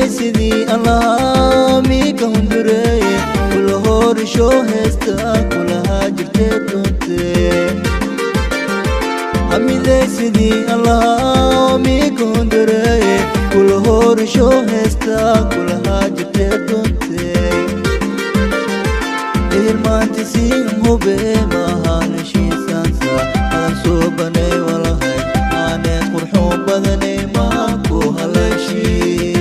sidii allah miika hundureye kula horisho heesta kulahaa jirtee doontee hamidey sidii allah miika hundureye kula horisho heesta kulahaa jirtee doontee ilmaantisii hube mahaanashiisaansa aan soo banay walahay aaneed qurxoon badanay maa ku halayshii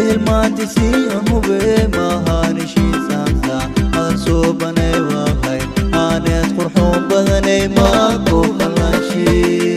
ilmaantisii hube mahaanashiisaansa aan soo banay walahay aaneed qurxoon badanay maa ku halayshii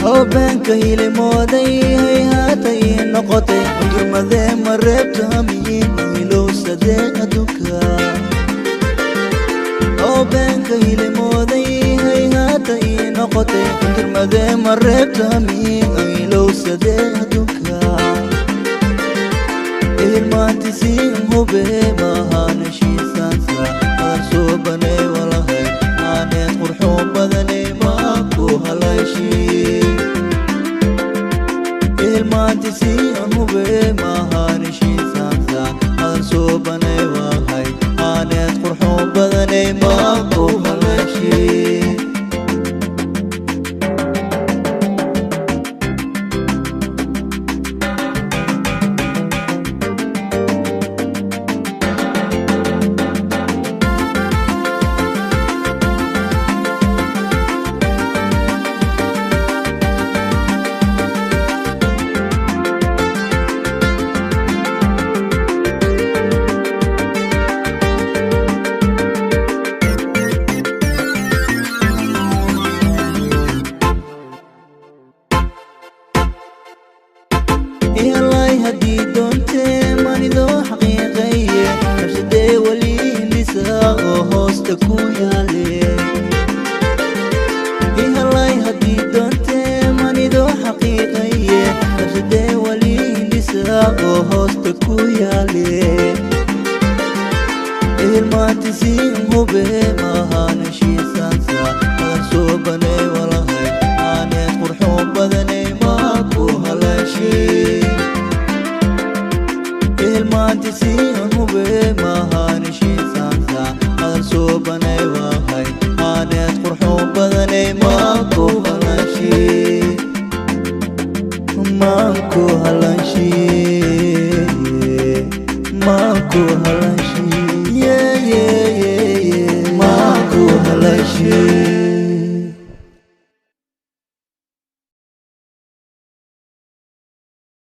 haweenka hilimooday hayhaatay noqotay durmadee ma reebta hamiin ilowsadee adduunka haweenka hilimooday hayhaatay noqotay durmadee ma reebta hamiin ilowsadee adduunka ilmaantisii hube mahaanashiisaansa aan soo banay walahay aaneed qurxoon badanay maa ku halayshii ilmaantisii hube mahaanashiisaansa aan soo banay walahay aaneed qurxoon badanay maa ku halayshii يالله هدي دونتي مانيدو حقيقية نفسدي ولي نساء وهوستكو يالي يالله هدي دونتي مانيدو حقيقية نفسدي ولي نساء وهوستكو يالي الماتسين هبه mahaanashiisaansa aan soo banay walahay aaneed qurxoon badanay maa ku halayshii ilmaantisii hube mahaanashiisaansa aan soo banay walahay aaneed qurxoon badanay maa ku halayshii maa ku halayshii maa ku halayshii maa ku halayshii